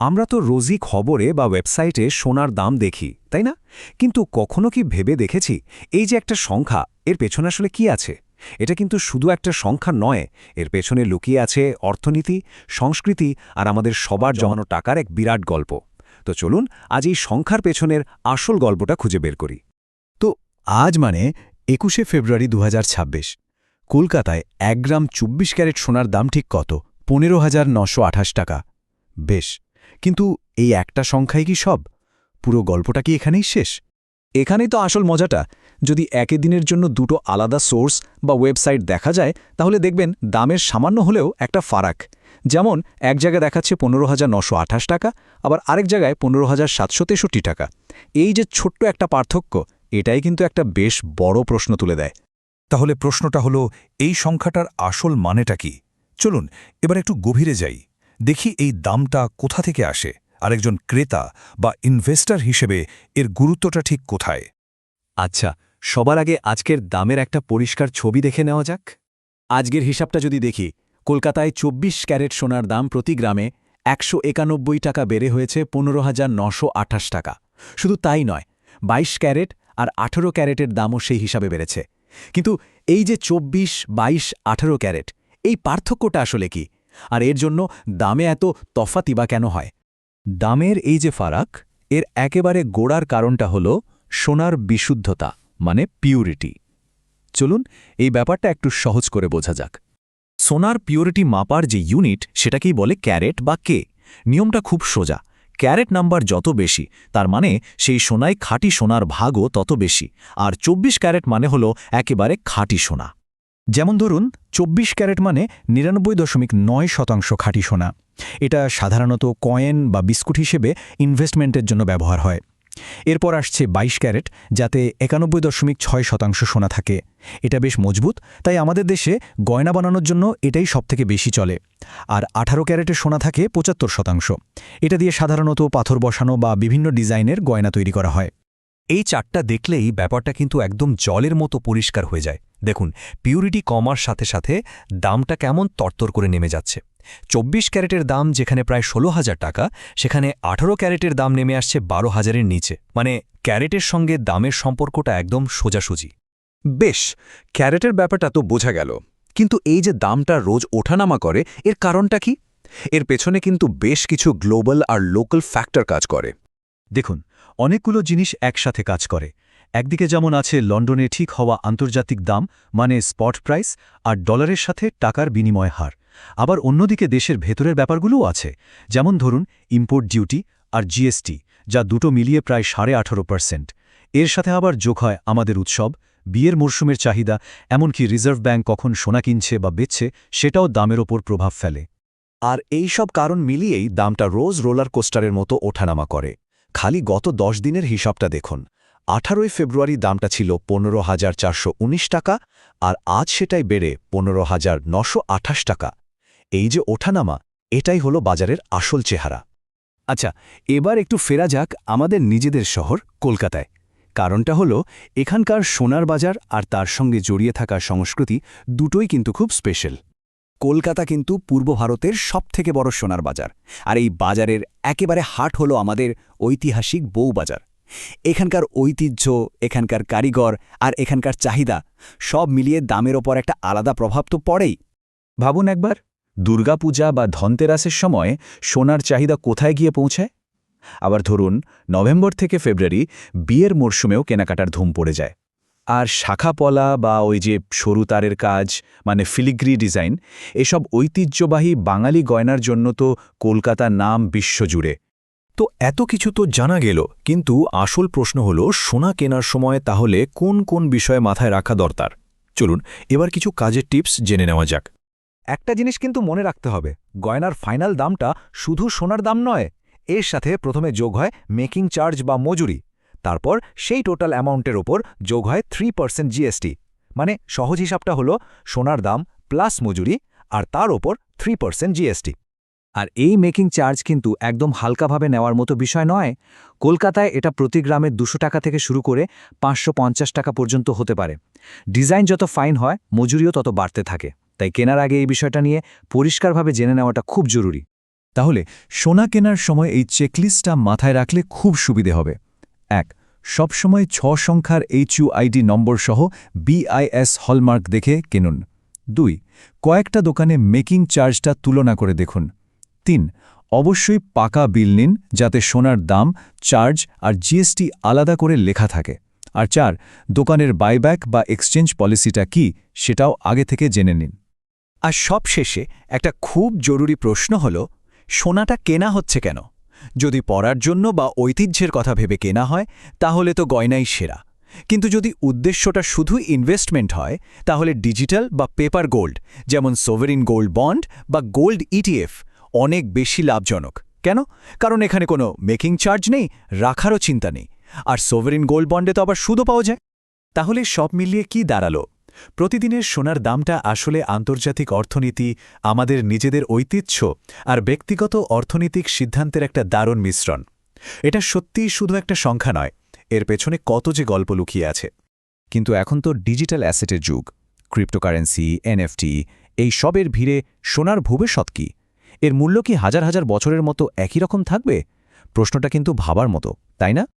আমরা তো রোজই খবরে বা ওয়েবসাইটে সোনার দাম দেখি, তাই না? কিন্তু কখনো কি ভেবে দেখেছি এই যে একটা সংখ্যা, এর পেছনে আসলে কি আছে? এটা কিন্তু শুধু একটা সংখ্যা নয়, এর পেছনে লুকিয়ে আছে অর্থনীতি, সংস্কৃতি আর আমাদের সবার জমানো টাকার এক বিরাট গল্প। তো চলুন আজ এই সংখ্যার পেছনের আসল গল্পটা খুঁজে বের করি। তো আজ মানে ২১শে ফেব্রুয়ারি ২০২৬ কলকাতায় ১ গ্রাম ২৪ ক্যারেট সোনার দাম ঠিক কত? ১৫,৯২৮ টাকা। বেশ, কিন্তু এই একটা সংখ্যাই কি সব? পুরো গল্পটা কি এখানেই শেষ? এখানেই তো আসল মজাটা। যদি একই দিনের জন্য দুটো আলাদা সোর্স বা ওয়েবসাইট দেখা যায়, তাহলে দেখবেন দামের সামান্য হলেও একটা ফারাক। যেমন এক জায়গায় দেখাচ্ছে ১৫,৯২৮ টাকা, আবার আরেক জায়গায় ১৫,৭৬৩ টাকা। এই যে ছোট্ট একটা পার্থক্য, এটাই কিন্তু একটা বেশ বড় প্রশ্ন তুলে দেয়। তাহলে প্রশ্নটা হলো, এই সংখ্যাটার আসল মানেটা কি? চলুন এবার একটু গভীরে যাই, দেখি এই দামটা কোথা থেকে আসে, আরেকজন ক্রেতা বা ইনভেস্টর হিসেবে এর গুরুত্বটা ঠিক কোথায়। আচ্ছা, সবার আগে আজকের দামের একটা পরিষ্কার ছবি দেখে নেওয়া যাক। আজকের হিসাবটা যদি দেখি, কলকাতায় ২৪ ক্যারেট সোনার দাম প্রতি গ্রামে ১৯১ টাকা বেড়ে হয়েছে ১৫,৯২৮ টাকা। শুধু তাই নয়, ২২ ক্যারেট আর ১৮ ক্যারেটের দামও সেই হিসাবে বেড়েছে। কিন্তু এই যে ২৪, ২২, ১৮ ক্যারেট, এই পার্থক্যটা আসলে কি? আর এর জন্য দামে এত তফাতি বা কেন হয়? দামের এই যে ফারাক, এর একেবারে গোড়ার কারণটা হল সোনার বিশুদ্ধতা, মানে পিউরিটি। চলুন এই ব্যাপারটা একটু সহজ করে বোঝা যাক। সোনার পিউরিটি মাপার যে ইউনিট, সেটাকেই বলে ক্যারেট বা কে। নিয়মটা খুব সোজা। ক্যারেট নাম্বার যত বেশি, তার মানে সেই সোনায় খাঁটি সোনার ভাগও তত বেশি। আর ২৪ ক্যারেট মানে হল একেবারে খাঁটি সোনা। যেমন ধরুন ২৪ ক্যারেট মানে ৯৯.৯% খাঁটি সোনা। এটা সাধারণত কয়েন বা বিস্কুট হিসেবে ইনভেস্টমেন্টের জন্য ব্যবহার হয়। এরপর আসছে ২২ ক্যারেট, যাতে ৯১.৬% সোনা থাকে। এটা বেশ মজবুত, তাই আমাদের দেশে গয়না বানানোর জন্য এটাই সবথেকে বেশি চলে। আর ১৮ ক্যারেটের সোনা থাকে ৭৫%। এটা দিয়ে সাধারণত পাথর বসানো বা বিভিন্ন ডিজাইনের গয়না তৈরি করা হয়। এই চারটা দেখলেই ব্যাপারটা কিন্তু একদম জলের মতো পরিষ্কার হয়ে যায়। দেখুন, পিউরিটি কমার সাথে সাথে দামটা কেমন তরতর করে নেমে যাচ্ছে। ২৪ ক্যারেটের দাম যেখানে প্রায় ১৬,০০০ টাকা, সেখানে ১৮ ক্যারেটের দাম নেমে আসছে ১২,০০০-এর নিচে। মানে ক্যারেটের সঙ্গে দামের সম্পর্কটা একদম সোজাসুজি। বেশ, ক্যারেটের ব্যাপারটা তো বোঝা গেল, কিন্তু এই যে দামটা রোজ ওঠানামা করে, এর কারণটা কি? এর পেছনে কিন্তু বেশ কিছু গ্লোবাল আর লোকাল ফ্যাক্টর কাজ করে। দেখুন, অনেকগুলো জিনিস একসাথে কাজ করে। একদিকে যেমন আছে লন্ডনে ঠিক হওয়া আন্তর্জাতিক দাম, মানে স্পট প্রাইস, আর ডলারের সাথে টাকার বিনিময় হার। আবার অন্যদিকে দেশের ভেতরের ব্যাপারগুলোও আছে, যেমন ধরুন ইম্পোর্ট ডিউটি আর জিএসটি, যা দুটো মিলিয়ে প্রায় ১৮.৫%। এর সাথে আবার যোগ হয় আমাদের উৎসব, বিয়ের মরশুমের চাহিদা, এমনকি রিজার্ভ ব্যাংক কখন সোনা কিনছে বা বেচছে, সেটাও দামের ওপর প্রভাব ফেলে। আর এই সব কারণ মিলিয়েই দামটা রোজ রোলার কোস্টারের মতো ওঠানামা করে। খালি গত ১০ দিনের হিসাবটা দেখুন। ১৮ ফেব্রুয়ারি দামটা ছিল ১৫,৪১৯ টাকা, আর আজ সেটাই বেড়ে ১৫,৯২৮ টাকা। এই যে ওঠানামা, এটাই হলো বাজারের আসল চেহারা। আচ্ছা, এবার একটু ফেরা যাক আমাদের নিজেদের শহর কলকাতায়। কারণটা হলো, এখানকার সোনার বাজার আর তার সঙ্গে জড়িয়ে থাকা সংস্কৃতি দুটোই কিন্তু খুব স্পেশাল। কলকাতা কিন্তু পূর্ব ভারতের সবথেকে বড় সোনার বাজার, আর এই বাজারের একেবারে হার্ট হলো আমাদের ঐতিহাসিক বউবাজার। এখানকার ঐতিহ্য, এখানকার কারিগর আর এখানকার চাহিদা, সব মিলিয়ে দামের ওপর একটা আলাদা প্রভাব তো পড়েই। ভাবুন একবার, দুর্গাপূজা বা ধনতেরাসের সময় সোনার চাহিদা কোথায় গিয়ে পৌঁছায়? আবার ধরুন নভেম্বর থেকে ফেব্রুয়ারি বিয়ের মরশুমেও কেনাকাটার ধুম পড়ে যায়। আর শাখাপলা বা ওই যে সরু তারের কাজ, মানে ফিলিগ্রি ডিজাইন, এসব ঐতিহ্যবাহী বাঙালি গয়নার জন্য তো কলকাতার নাম বিশ্বজুড়ে। তো এত কিছু তো জানা গেল, কিন্তু আসল প্রশ্ন হলো, সোনা কেনার সময় তাহলে কোন কোন বিষয়ে মাথায় রাখা দরকার? চলুন এবার কিছু কাজের টিপস জেনে নেওয়া যাক। একটা জিনিস কিন্তু মনে রাখতে হবে, গয়নার ফাইনাল দামটা শুধু সোনার দাম নয়। এর সাথে প্রথমে যোগ হয় মেকিং চার্জ বা মজুরি, তারপর সেই টোটাল অ্যামাউন্টের ওপর যোগ হয় 3% জিএসটি। মানে সহজ হিসাবটা হলো সোনার দাম প্লাস মজুরি আর তার ওপর 3% জিএসটি। আর এই মেকিং চার্জ কিন্তু একদম হালকাভাবে নেওয়ার মতো বিষয় নয়। কলকাতায় এটা প্রতি গ্রামে ২০০ টাকা থেকে শুরু করে ৫৫০ টাকা পর্যন্ত হতে পারে। ডিজাইন যত ফাইন হয়, মজুরিও তত বাড়তে থাকে। তাই কেনার আগে এই বিষয়টা নিয়ে পরিষ্কারভাবে জেনে নেওয়াটা খুব জরুরি। তাহলে সোনা কেনার সময় এই চেকলিস্টটা মাথায় রাখলে খুব সুবিধে হবে। 1. সবসময় 6 সংখ্যার HUID নম্বর সহ BIS হলমার্ক দেখে কিনুন। 2. কয়েকটা দোকানে মেকিং চার্জটা তুলনা করে দেখুন। 3. অবশ্যই পাকা বিল নিন, যাতে সোনার দাম, চার্জ আর GST আলাদা করে লেখা থাকে। আর 4. দোকানের বাইব্যাক বা এক্সচেঞ্জ পলিসিটা কি সেটাও আগে থেকে জেনে নিন। আর সবশেষে একটা খুব জরুরি প্রশ্ন হল, সোনাটা কেনা হচ্ছে কেন? যদি পরার জন্য বা ঐতিহ্যের কথা ভেবে কেনা হয় তাহলে তো গয়নাই সেরা, কিন্তু যদি উদ্দেশ্যটা শুধু ইনভেস্টমেন্ট হয় তাহলে ডিজিটাল বা পেপার গোল্ড, যেমন সোভারিন গোল্ড বন্ড বা গোল্ড ETF, অনেক বেশি লাভজনক। কেন? কারণ এখানে কোনো মেকিং চার্জ নেই, রাখারও চিন্তা নেই, আর সোভারিন গোল্ড বন্ডে তো আবার সুদও পাওয়া যায়। তাহলে সব মিলিয়ে কি দাঁড়ালো? প্রতিদিনের সোনার দামটা আসলে আন্তর্জাতিক অর্থনীতি, আমাদের নিজেদের ঐতিহ্য আর ব্যক্তিগত অর্থনৈতিক সিদ্ধান্তের একটা দারুণ মিশ্রণ। এটা সত্যিই শুধু একটা সংখ্যা নয়, এর পেছনে কত যে গল্প লুকিয়ে আছে। কিন্তু এখন তো ডিজিটাল অ্যাসেটের যুগ, ক্রিপ্টোকারেন্সি, NFT, এই সবের ভিড়ে সোনার ভবিষ্যৎ কি? এর মূল্য কি হাজার হাজার বছরের মতো একই রকম থাকবে? প্রশ্নটা কিন্তু ভাবার মতো, তাই না?